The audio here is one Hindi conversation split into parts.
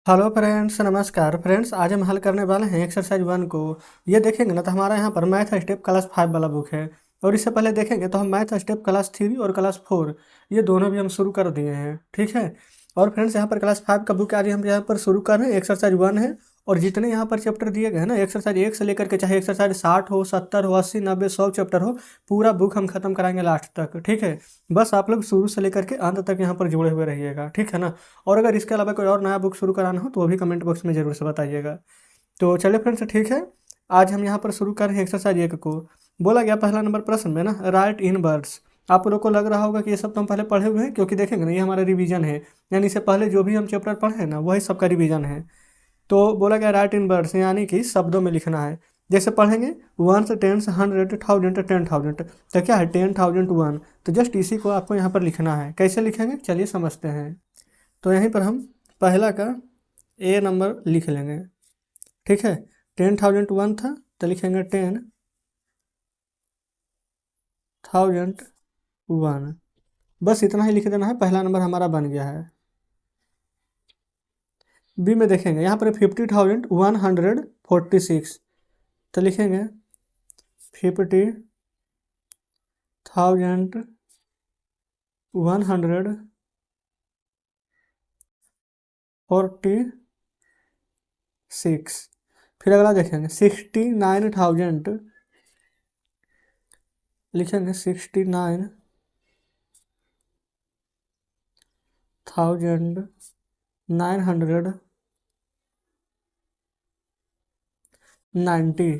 हेलो फ्रेंड्स, नमस्कार फ्रेंड्स। आज हम हल करने वाले हैं एक्सरसाइज 1 को। ये देखेंगे ना तो हमारा यहाँ पर मैथ स्टेप क्लास 5 वाला बुक है। और इससे पहले देखेंगे तो हम मैथ स्टेप क्लास 3 और क्लास 4 ये दोनों भी हम शुरू कर दिए हैं, ठीक है। और फ्रेंड्स यहाँ पर क्लास 5 का बुक आज हम यहाँ पर शुरू कर रहे हैं। एक्सरसाइज 1 है और जितने यहाँ पर चैप्टर दिए गए हैं ना, एक्सरसाइज 1 से लेकर के चाहे एक्सरसाइज 60 हो, 70 हो, 80, 90, 100 चैप्टर हो, पूरा बुक हम खत्म कराएंगे लास्ट तक, ठीक है। बस आप लोग शुरू से लेकर के अंत तक यहाँ पर जुड़े हुए रहिएगा, ठीक है ना। और अगर इसके अलावा कोई और नया बुक शुरू कराना हो तो वो भी कमेंट बॉक्स में ज़रूर से बताइएगा। तो चलिए फ्रेंड्स, ठीक है। आज हम यहाँ पर शुरू कर रहे हैं एक्सरसाइज 1 को। बोला गया पहला नंबर प्रश्न में ना, राइट इन वर्ड्स। आप लोग को लग रहा होगा कि ये सब तो हम पहले पढ़े हुए हैं, क्योंकि देखेंगे ना ये हमारा रिवीजन है। यानी इससे पहले जो भी हम चैप्टर पढ़े हैं ना, वही सबका रिवीजन है। तो बोला गया राइट इन वर्ड्स, यानी कि शब्दों में लिखना है। जैसे पढ़ेंगे वंस, टेंस, 100, 1000, 10,000। तो क्या है 10,001। तो जस्ट इसी को आपको यहाँ पर लिखना है। कैसे लिखेंगे चलिए समझते हैं। तो यहीं पर हम पहला का ए नंबर लिख लेंगे, ठीक है। 10,001 था तो लिखेंगे 10,001। बस इतना ही लिख देना है, पहला नंबर हमारा बन गया है। बी में देखेंगे यहाँ पर 50,146। तो लिखेंगे 50,146। फिर अगला देखेंगे 69,000। लिखेंगे 69,990,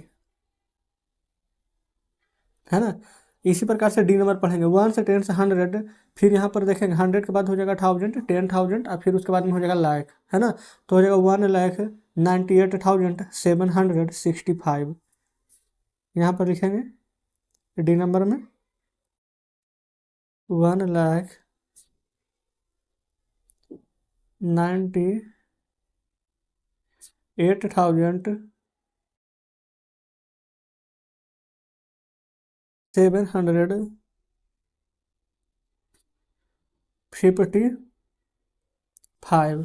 है ना। इसी प्रकार से डी नंबर पढ़ेंगे 1 से 10 से 100। फिर यहाँ पर देखेंगे 100 के बाद हो जाएगा 1000, 10,000 और फिर उसके बाद में हो जाएगा लाख, है ना। तो हो जाएगा 1,98,765। यहाँ पर लिखेंगे डी नंबर में 1,98,755।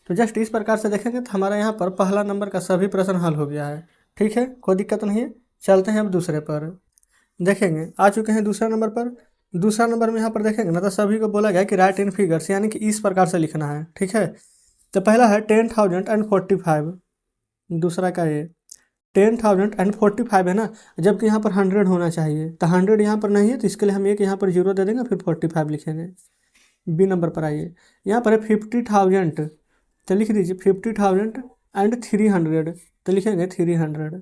तो जस्ट इस प्रकार से देखेंगे तो हमारा यहाँ पर पहला नंबर का सभी प्रश्न हल हो गया है, ठीक है। कोई दिक्कत नहीं है। चलते हैं अब दूसरे पर। देखेंगे आ चुके हैं दूसरा नंबर पर। दूसरा नंबर में यहाँ पर देखेंगे ना तो सभी को बोला गया कि राइट इन फिगर्स, यानी कि इस प्रकार से लिखना है, ठीक है। तो पहला है 10,045। दूसरा का ये 10,045 है ना, जबकि यहाँ पर 100 होना चाहिए। तो 100 यहाँ पर नहीं है, तो इसके लिए हम एक यहाँ पर 0 दे देंगे, फिर 45 लिखेंगे। बी नंबर पर आइए, यहाँ पर है 50,000। तो लिख दीजिए 50,000 एंड 300। तो लिखेंगे 300।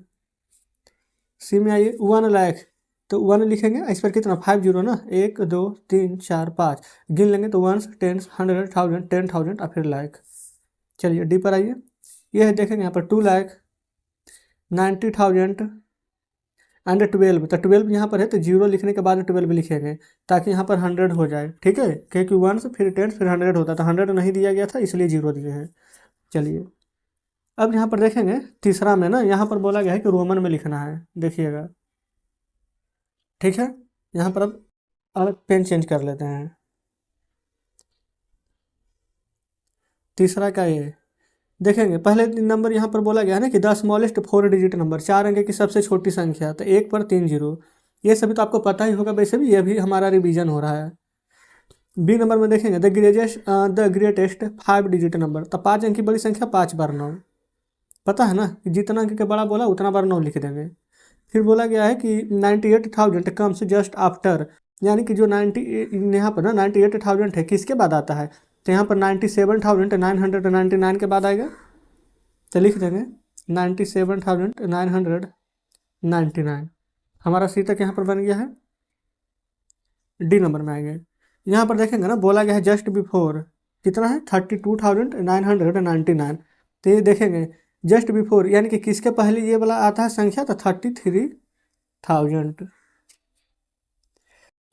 सी में आइए 1 लाख। तो 1 लिखेंगे, इस पर कितना 50 ना, 1 2 3 4 5 गिन लेंगे। तो 1 10 100 1000 10,000 और फिर लाख। चलिए डी पर आइए। ये है देखेंगे यहाँ पर 2,90,000 एंड 12। तो 12 यहाँ पर है, तो 0 लिखने के बाद 12 लिखेंगे ताकि यहाँ पर 100 हो जाए, ठीक है। क्योंकि 1 से फिर 10 फिर 100 होता है, तो 100 नहीं दिया गया था इसलिए 0 दिए हैं। चलिए अब यहाँ पर देखेंगे तीसरा में ना, यहाँ पर बोला गया है कि रोमन में लिखना है, देखिएगा, ठीक है। यहाँ पर अब अलग पेन चेंज कर लेते हैं। तीसरा का ये देखेंगे, पहले नंबर यहाँ पर बोला गया है ना कि द स्मॉलेस्ट 4 डिजिट नंबर, 4 अंक की सबसे छोटी संख्या। तो 1 पर 3 0, ये सभी तो आपको पता ही होगा, वैसे भी ये भी हमारा रिवीजन हो रहा है। बी नंबर में देखेंगे द ग्रेटेस्ट 5 डिजिट नंबर। तो 5 अंक की बड़ी संख्या 5 बार 9। पता है ना कि जितना अंक के बड़ा बोला उतना बार 9 लिख देंगे। फिर बोला गया है कि 98,000 कम्स जस्ट आफ्टर, यानी कि जो 90 यहाँ पर ना 98,000 है, किसके बाद आता है। तो यहाँ पर 97,999 के बाद आएगा। तो लिख देंगे 97,999। हमारा सी तक यहाँ पर बन गया है। डी नंबर में आएंगे, यहाँ पर देखेंगे ना बोला गया है जस्ट बिफोर, कितना है 32,999। तो ये देखेंगे जस्ट बिफोर, यानी कि किसके पहले ये वाला आता है संख्या, तो 33,000।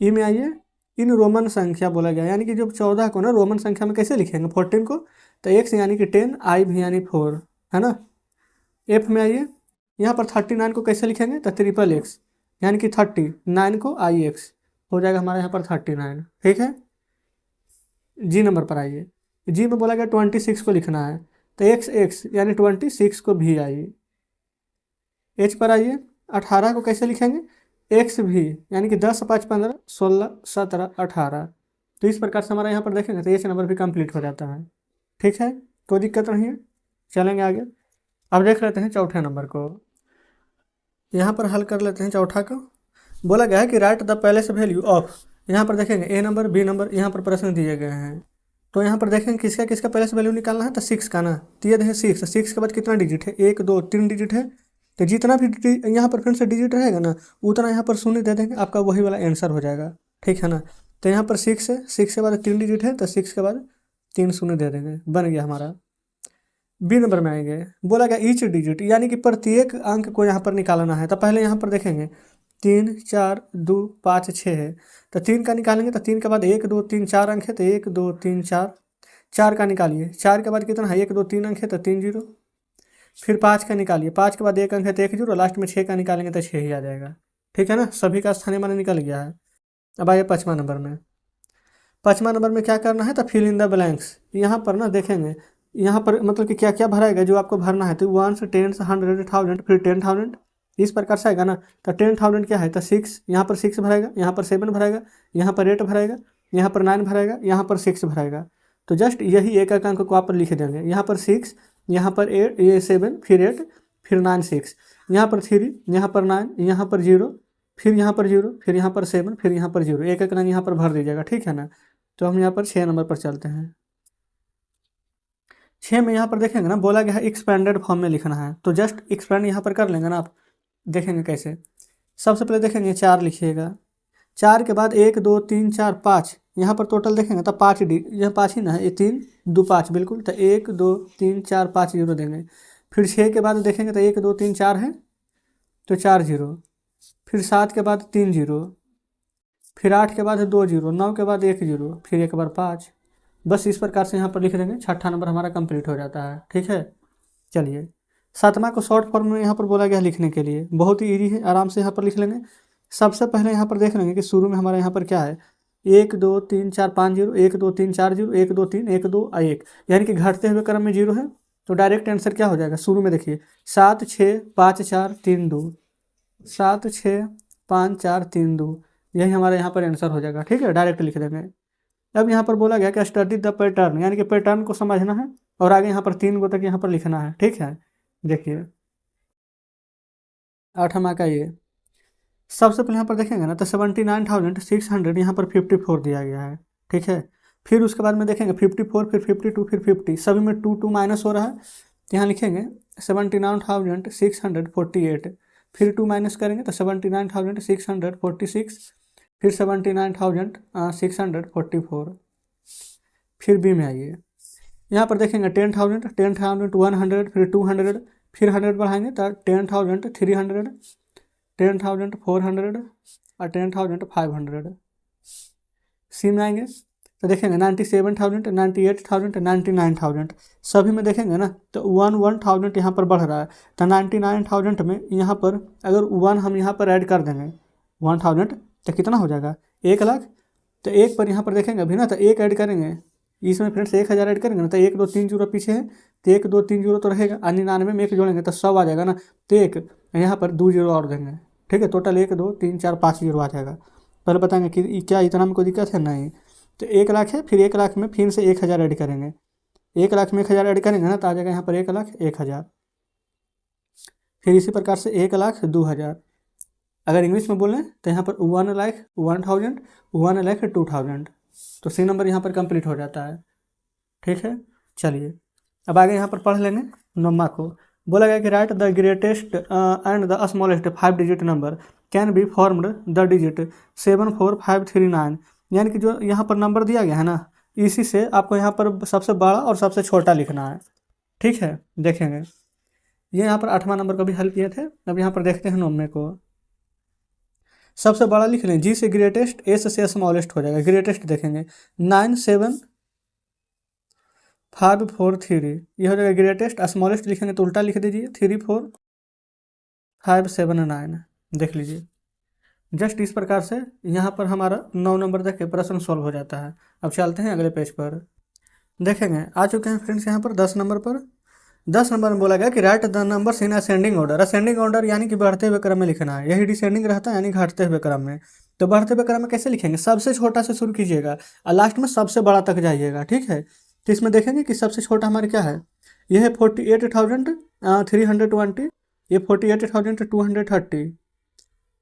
ई में आइए, इन रोमन संख्या बोला गया, यानी कि जो 14 को ना रोमन संख्या में कैसे लिखेंगे 14 को, तो एक्स यानी कि 10, आई भी यानी 4, है ना। एफ में आइए, यहाँ पर 39 को कैसे लिखेंगे, तो ट्रिपल एक्स, यानी कि 39 को आई एक्स हो जाएगा हमारे यहाँ पर 39, ठीक है। जी नंबर पर आइए, जी में बोला गया 26 को लिखना है। तो एक्स एक्स यानी 26 को भी आइए। एच पर आइए, 18 को कैसे लिखेंगे, एक्स भी यानी कि 10 5 15 16 17 18। तो इस प्रकार से हमारा यहाँ पर देखेंगे तो एच नंबर भी कंप्लीट हो जाता है। ठीक है, कोई दिक्कत नहीं है, चलेंगे आगे। अब देख लेते हैं चौथे नंबर को। यहाँ पर हल कर लेते हैं चौथा को। बोला गया है कि right the palace value of, यहाँ पर देखेंगे ए नंबर बी नंबर यहाँ पर प्रश्न दिए गए हैं। तो यहाँ पर देखेंगे किसका किसका पैलेस वैल्यू निकालना है, तो 6 का ना। तो ये देखें 6 के बाद कितना डिजिट है, 1 2 3 डिजिट है। तो जितना भी यहाँ पर फ्रेंड से डिजिट रहेगा ना, उतना यहाँ पर शून्य दे देंगे, आपका वही वाला आंसर हो जाएगा। ठीक है ना। तो यहाँ पर 6 है, 6 के बाद 3 डिजिट है, तो 6 के बाद 3 शून्य दे देंगे, बन गया हमारा। बी नंबर में आएंगे, बोला गया ईच डिजिट यानी कि प्रत्येक अंक को यहाँ पर निकालना है। तो पहले यहाँ पर देखेंगे 3 4 2 5 6 है, तो 3 का निकालेंगे। तो 3 के बाद 1 2 3 4 अंक है, तो 1 2 3 4, 4 का निकालिए। 4 के बाद कितना है, 1 2 3 अंक है, तो 3 0। फिर 5 का निकालिए, 5 के बाद 1 अंक है तो 1 0, लास्ट में 6 का निकालेंगे तो 6 ही आ जाएगा। ठीक है ना, सभी का स्थानीय मान निकल गया है। अब आइए 5वां नंबर में। 5वां नंबर में क्या करना है, तो फिल इन द ब्लैंक्स। यहाँ पर ना देखेंगे, यहाँ पर मतलब कि क्या क्या भराएगा जो आपको भरना है, तो 1 10 100 1000 फिर 10,000 इस प्रकार से आएगा ना। तो 10,000 क्या है, तो 6, यहाँ पर 6 भरेगा, यहाँ पर 7 भरेगा, यहाँ पर 8 भरेगा, यहाँ पर 9 भरेगा, यहाँ पर 6 भरेगा। तो जस्ट यही एक एक अंक को आप लिख देंगे। यहाँ पर 6, यहाँ पर 8 ये 7 फिर 8 फिर 9 6, यहाँ पर 3, यहाँ पर 9, यहाँ पर 0, फिर यहाँ पर 0, फिर यहाँ पर 7, फिर यहाँ पर 0, एक एक लाइन यहाँ पर भर दीजिएगा। ठीक है ना। तो हम यहाँ पर 6 नंबर पर चलते हैं। 6 में यहाँ पर देखेंगे ना, बोला गया है एक्सपेंडेड फॉर्म में लिखना है। तो जस्ट एक्सपेंड यहाँ पर कर लेंगे ना आप, देखेंगे कैसे। सबसे पहले देखेंगे 4 लिखिएगा, 4 के बाद 1 2 3 4 5, यहाँ पर टोटल देखेंगे तो 5 यह 5 ही ना है, ये 3 2 5 बिल्कुल। तो 1 2 3 4 5 0 देंगे। फिर 6 के बाद देखेंगे तो 1 2 3 4 है, तो 4 0। फिर 7 के बाद 3 0, फिर 8 के बाद 2 0, 9 के बाद 1 0, फिर एक बार 5। बस इस प्रकार से यहाँ पर लिख देंगे, छठा नंबर हमारा कंप्लीट हो जाता है। ठीक है, चलिए 7वां को शॉर्ट फॉर्म में यहाँ पर बोला गया लिखने के लिए, बहुत ही ईजी है, आराम से यहाँ पर लिख लेंगे। सबसे पहले यहाँ पर देख लेंगे कि शुरू में हमारे यहाँ पर क्या है, 1 2 3 4 5 0, 1 2 3 4 0, 1 2 3 1 2 1, यानी कि घटते हुए क्रम में 0 है। तो डायरेक्ट आंसर क्या हो जाएगा, शुरू में देखिए 7 6 5 4 3 2, 7 6 5 4 3 2, यही हमारे यहाँ पर आंसर हो जाएगा। ठीक है, डायरेक्ट लिख देंगे। अब यहाँ पर बोला गया कि स्टडी द पैटर्न, यानी कि पैटर्न को समझना है और आगे यहाँ पर 3 गो तक यहाँ पर लिखना है। ठीक है, देखिए 8वां का ये सबसे पहले यहाँ पर देखेंगे ना, तो 79,600 यहाँ पर 54 दिया गया है। ठीक है, फिर उसके बाद में देखेंगे 54 फिर 52 फिर 50, सभी में 2 2 माइनस हो रहा है। तो यहाँ लिखेंगे 79,648, फिर 2 माइनस करेंगे तो 79,646, फिर 79,644। फिर बी में आइए, यहाँ पर देखेंगे 10,000 10,000 100 फिर 200, फिर 100 बढ़ाएंगे तो 10,300 10,400 और 10,500। सी में आएंगे तो देखेंगे 97,000 98,000 99,000, सभी में देखेंगे ना तो 1,000 यहाँ पर बढ़ रहा है। तो 99,000 में यहाँ पर अगर 1 हम यहाँ पर ऐड कर देंगे 1,000 तो कितना हो जाएगा, 1 लाख। तो 1 पर यहाँ पर देखेंगे अभी ना, तो 1 ऐड करेंगे इसमें फ्रेंड्स, 1,000 ऐड करेंगे ना, तो 1 2 3 0 पीछे है, तो 1 2 3 0 तो रहेगा, 99 में 1 जोड़ेंगे तो 100 आ जाएगा ना। तो 1 यहाँ पर 2 0 और देंगे। ठीक है, टोटल 1 2 3 4 5 0 आ जाएगा। पहले बताएंगे कि क्या इतना में कोई दिक्कत है, नहीं। तो 1 लाख है, फिर 1 लाख में फिर से 1,000 ऐड करेंगे, 1 लाख में 1,000 ऐड करेंगे ना, तो आ जाएगा यहाँ पर 1 लाख 1,000। फिर इसी प्रकार से 1 लाख 2,000। अगर इंग्लिश में बोलें तो यहाँ पर 1 लाख 1,000 1 लाख 2,000। तो सी नंबर यहाँ पर कंप्लीट हो जाता है। ठीक है, चलिए अब आगे यहाँ पर पढ़ लेंगे 9वां को। बोला गया कि right the greatest and the smallest 5 digit number can be formed the digit 74539, यानी कि जो यहाँ पर नंबर दिया गया है ना, इसी से आपको यहाँ पर सबसे बड़ा और सबसे छोटा लिखना है। ठीक है, देखेंगे ये यहाँ पर 8वां नंबर का भी हल किए थे। अब यहाँ पर देखते हैं 9वें को। सबसे बड़ा लिख लें, जी से ग्रेटेस्ट, एस से स्मॉलेस्ट हो जाएगा। ग्रेटेस्ट देखेंगे 9,7,5,4,3, ये हो जाएगा ग्रेटेस्ट। स्मॉलेस्ट लिखेंगे तो उल्टा लिख दीजिए 3,4,5,7,9, देख लीजिए। जस्ट इस प्रकार से यहाँ पर हमारा 9 नंबर तक के प्रश्न सॉल्व हो जाता है। अब चलते हैं अगले पेज पर। देखेंगे आ चुके हैं फ्रेंड्स यहाँ पर 10 नंबर पर। 10 नंबर में बोला गया कि right the numbers in ascending order. Ascending order यानी कि बढ़ते हुए क्रम में लिखना है, यही डिसेंडिंग रहता है यानी घटते हुए क्रम में। तो बढ़ते हुए क्रम में कैसे लिखेंगे, सबसे छोटा से शुरू कीजिएगा और लास्ट में सबसे बड़ा तक जाइएगा, ठीक है। तो इसमें देखेंगे कि सबसे छोटा हमारे क्या है, यह है 48,320, ये 48,230।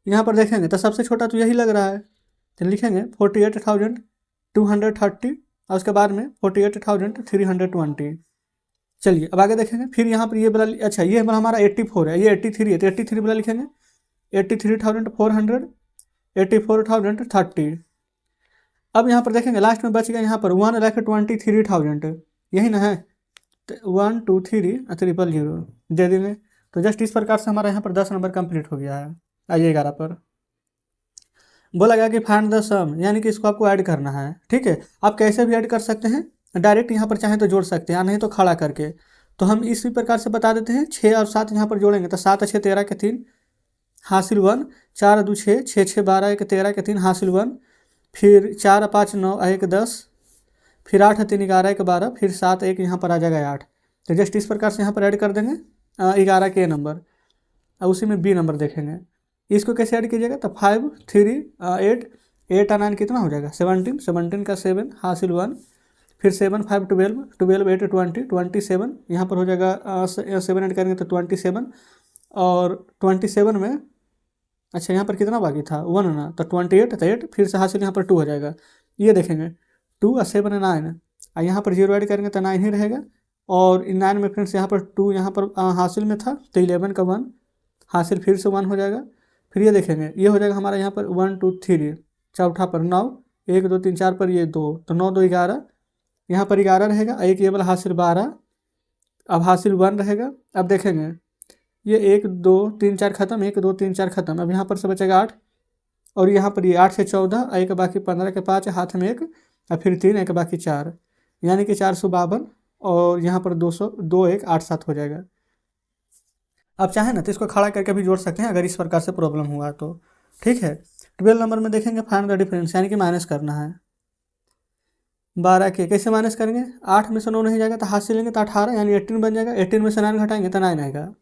यहाँ पर देखेंगे तो सबसे छोटा तो यही लग रहा है, तो लिखेंगे 48,230 और उसके बाद में 48,320। चलिए अब आगे देखेंगे, फिर यहाँ पर ये वाला, अच्छा ये वाला हमारा 84 है, ये 83 है, तो 83 वाला लिखेंगे 83,400, 84,030। अब यहाँ पर देखेंगे लास्ट में बच गया यहाँ पर 1,23,000, यही ना है, तो 123,000 दे देंगे। तो जस्ट इस प्रकार से हमारा यहाँ पर 10 नंबर कंप्लीट हो गया है। आइए 11 पर बोला गया कि फाइंड द सम, यानी कि इसको आपको ऐड करना है, ठीक है। आप कैसे भी ऐड कर सकते हैं, डायरेक्ट यहाँ पर चाहें तो जोड़ सकते हैं, नहीं तो खड़ा करके। तो हम इसी प्रकार से बता देते हैं, 6 और 7 यहाँ पर जोड़ेंगे तो 7 6 13 के 3 हासिल 1, 4 2 6, 6 6 12 1 13 के 3 हासिल 1, फिर 4 5 9 1 10, फिर 8 3 11 1 12, फिर 7 1 यहाँ पर आ जाएगा 8। तो जस्ट इस प्रकार से यहाँ पर ऐड कर देंगे 11 के नंबर, और उसी में बी नंबर देखेंगे। इसको कैसे ऐड कीजिएगा, तो 5 3 8, 8 और 9 कितना हो जाएगा 17, 17 का 7 हासिल 1, फिर 7 5 12, 12 8 20, 27 यहाँ पर हो जाएगा 7 ऐड करेंगे तो 27, और 27 में अच्छा यहाँ पर कितना बाकी था 1 ना, तो 28, तो 8 फिर से हासिल यहाँ पर 2 हो जाएगा। ये देखेंगे 2 और 7 9, और यहाँ पर 0 ऐड करेंगे तो 9 ही रहेगा, और इन 9 में फ्रेंड्स यहाँ पर 2 यहाँ पर हासिल में था, तो 11 का 1 हासिल फिर से 1 हो जाएगा। फिर ये देखेंगे ये हो जाएगा हमारा यहाँ पर 1 2 3, चौथा पर 9, 1 2 3 4 पर ये 2, तो 9 2 11, यहाँ पर 11 रहेगा, एक ये वाला हासिल 12, अब हासिल 1 रहेगा। अब देखेंगे ये 1 2 3 4 खत्म, 1 2 3 4 खत्म, अब यहाँ पर से बचेगा 8, और यहाँ पर ये 8 से 14, एक बाकी 15 के 5, हाथ में 1, और फिर 3, एक बाकी 4, यानी कि 452, और यहाँ पर 200 2 1 8 7 हो जाएगा। आप चाहें ना तो इसको खड़ा करके भी जोड़ सकते हैं अगर इस प्रकार से प्रॉब्लम हुआ तो, ठीक है। 12 नंबर में देखेंगे फाइंड द डिफरेंस, यानी कि माइनस करना है 12 के। कैसे माइनस करेंगे, 8 में से 9 नहीं जाएगा तो हाथ से लेंगे तो 18, यानी 18 बन जाएगा। 18 में से 9 घटाएंगे तो 9 आएगा,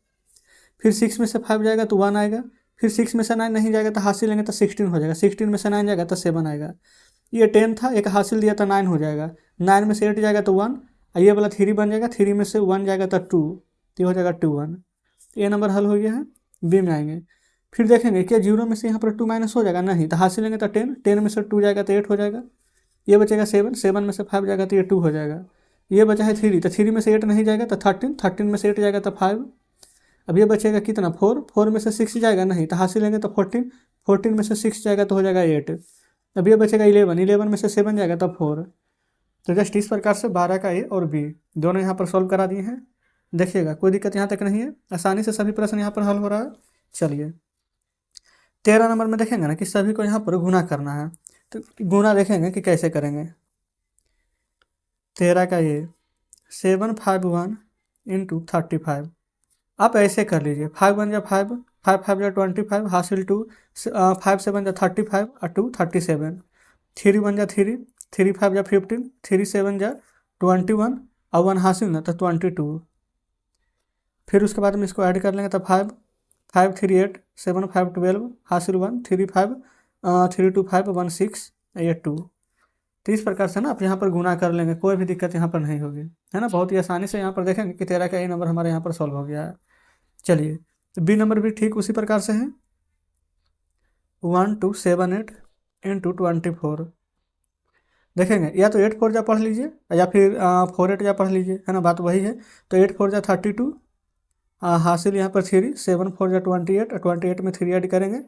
फिर 6 में से 5 जाएगा तो 1 आएगा, फिर 6 में से 9 नहीं जाएगा तो हासिल लेंगे तो 16 हो जाएगा, 16 में से 9 जाएगा तो 7 आएगा। ये 10 था, एक हासिल दिया तो 9 हो जाएगा, 9 में से 8 जाएगा तो 1, ये वाला 3 बन जाएगा, 3 में से 1 जाएगा तो 2, तो हो जाएगा 2 1। ये नंबर हल हो गया है। बी में आएंगे, फिर देखेंगे क्या 0 में से यहाँ पर 2 माइनस हो जाएगा, नहीं, तो हासिल लेंगे तो 10, 10 में से 2 जाएगा तो 8 हो जाएगा, ये बचेगा 7, 7 में से 5 जाएगा तो ये 2 हो जाएगा, ये बचा है 3, तो 3 में से 8 नहीं जाएगा तो 13, 13 में से 8 जाएगा तो 5, अब ये बचेगा कितना 4, 4 में से 6 जाएगा, नहीं, तो हासिल लेंगे तो 14, 14 में से 6 जाएगा तो हो जाएगा 8, अब ये बचेगा 11, 11 में से 7 जाएगा तो 4। तो जस्ट इस प्रकार से 12 का ए और बी दोनों यहाँ पर सॉल्व करा दिए हैं। देखिएगा कोई दिक्कत यहाँ तक नहीं है, आसानी से सभी प्रश्न यहाँ पर हल हो रहा है। चलिए 13 नंबर में देखेंगे ना कि सभी को यहाँ पर गुना करना है, तो गुना देखेंगे कि कैसे करेंगे। 13 का ये 751 इंटू 35, आप ऐसे कर लीजिए 5 1 जा 5, 5 5 जा 25 हासिल 2, 5 7 जा 35 और 2 37, 3 1 जा 3, 3 5 जा 15, 3 7 जा 21 और 1 हासिल ना तो 22। फिर उसके बाद में इसको ऐड कर लेंगे तो 5 5 3 8, 7 5 12 हासिल 1, 3 5 3 2 5 1 6 ये 2। तो इस प्रकार से ना आप यहाँ पर गुना कर लेंगे, कोई भी दिक्कत यहाँ पर नहीं होगी, है ना। बहुत ही आसानी से यहाँ पर देखेंगे कि 13 का ए नंबर हमारे यहाँ पर सॉल्व हो गया है। चलिए तो बी नंबर भी ठीक उसी प्रकार से है, 1278 इंटू 24। देखेंगे या तो 8 4 जा पढ़ लीजिए या फिर 4 8 जा पढ़ लीजिए, है ना, बात वही है। तो 8 4 जा 32, हासिल यहाँ पर 3, 7 4 जा 28, 28 में 3 ऐड करेंगे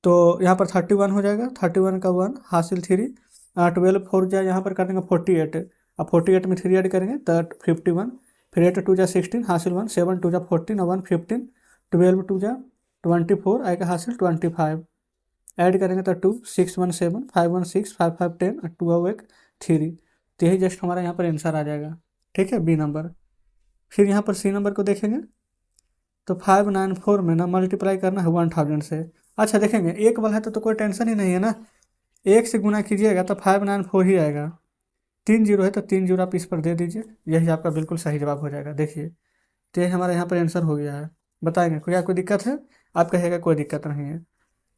तो यहाँ पर 31 हो जाएगा, 31 का 1 हासिल 3, 12 4 जा यहाँ पर कर देंगे 48, अब 48 में 3 ऐड करेंगे तो 51, फिर 8 2 जा 16 हासिल 1, 7 2 जा 14 और 1 15, 12 2 जा 24 आएगा हासिल 25, ऐड करेंगे तो 2 6 1 7 5 1 6 5 5 10 और 2 1 3। तो यही जस्ट हमारा यहाँ पर आंसर आ जाएगा, ठीक है, बी नंबर। फिर यहाँ पर सी नंबर को देखेंगे तो 594 में ना मल्टीप्लाई करना है 1000 से। अच्छा देखेंगे एक वाला है तो कोई टेंशन ही नहीं है ना, एक से गुना कीजिएगा तो 594 ही आएगा, 3 0 है तो 3 0 आप इस पर दे दीजिए, यही आपका बिल्कुल सही जवाब हो जाएगा। देखिए तो ये हमारा यहाँ पर आंसर हो गया है। बताएंगे कोई दिक्कत है? आप कहेगा कोई दिक्कत नहीं है,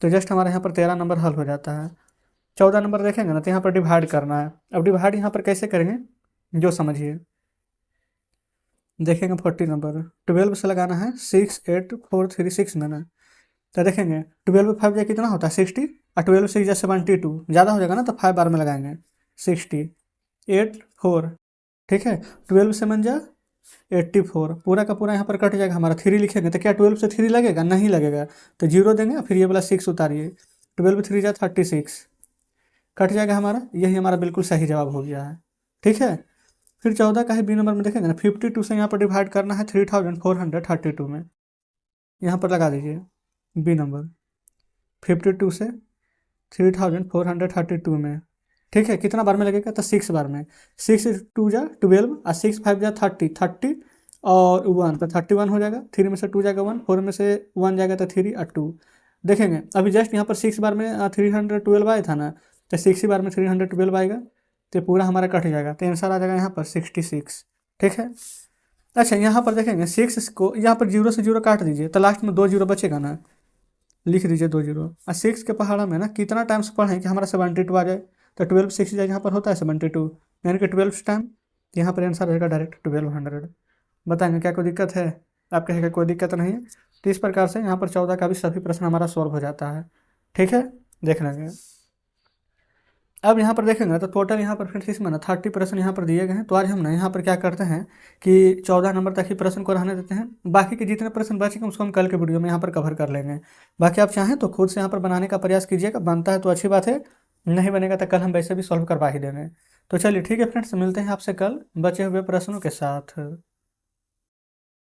तो जस्ट हमारे यहाँ पर 13 नंबर हल हो जाता है। 14 नंबर देखेंगे ना, तो यहाँ पर डिवाइड करना है। अब डिवाइड यहाँ पर कैसे करेंगे जो समझिए। देखेंगे 40 नंबर 12 से लगाना है, 6 8 4 3 6 में ना, तो देखेंगे 12 5 जाए कितना होता है 60, और 12 6 जाए 72, ज़्यादा हो जाएगा ना, तो 5 बार में लगाएंगे 60 8 4, ठीक है। 12 से मन जा 84, पूरा का पूरा यहाँ पर कट जाएगा हमारा। 3 लिखेंगे तो क्या 12 से 3 लगेगा? नहीं लगेगा, तो जीरो देंगे, फिर ये वाला 6 उतारिए। 12 3 जा 36, कट जाएगा हमारा। यही हमारा बिल्कुल सही जवाब हो गया है, ठीक है। फिर 14 का है बी नंबर में देखेंगे ना, 52 से यहाँ पर डिवाइड करना है 3432 में, यहाँ पर लगा दीजिए बी नंबर। 52 से 3432 में, ठीक है। कितना बार में लगेगा? तो 6 बार में। 6 2 जा 12 और 6 5 जा 30 और 1, तो 31 हो जाएगा। 3 में से 2 जाएगा 1, 4 में से 1 जाएगा तो 3 और 2। देखेंगे अभी जस्ट यहाँ पर 6 बार में 312 आया था ना, तो 6 ही बार में 312 आएगा, तो पूरा हमारा कट जाएगा, तो आंसर आ जाएगा यहाँ पर 66, ठीक है। अच्छा यहाँ पर देखेंगे 6 को यहाँ पर 0 से 0 काट दीजिए, तो लास्ट में 2 0 बचेगा ना, लिख दीजिए 2 0। और 6 के पहाड़ा में ना कितना टाइम्स पढ़ें कि हमारा 72 आ जाए, तो 12 6 जाए यहाँ पर होता है 72, यानी कि 12 टाइम, यहाँ पर आंसर रहेगा डायरेक्ट 1200। बताएंगे क्या कोई दिक्कत है? आप कहेगा कोई दिक्कत नहीं है। तो इस प्रकार से यहाँ पर 14 का भी सभी प्रश्न हमारा सॉल्व हो जाता है, ठीक है। देख लेंगे। अब यहाँ पर देखेंगे तो टोटल यहाँ पर फिर इसमें ना 30 प्रश्न यहाँ पर दिए गए हैं। तो आज हम ना यहाँ पर क्या करते हैं कि 14 नंबर तक ही प्रश्न को रहने देते हैं, बाकी के जितने प्रश्न बचेंगे उसको हम कल के वीडियो में यहाँ पर कवर कर लेंगे। बाकी आप चाहें तो खुद से यहाँ पर बनाने का प्रयास कीजिएगा, बनता है तो अच्छी बात है, नहीं बनेगा तो कल हम वैसे भी सॉल्व करवा ही देंगे। तो चलिए ठीक है फ्रेंड्स, मिलते हैं आपसे कल बचे हुए प्रश्नों के साथ।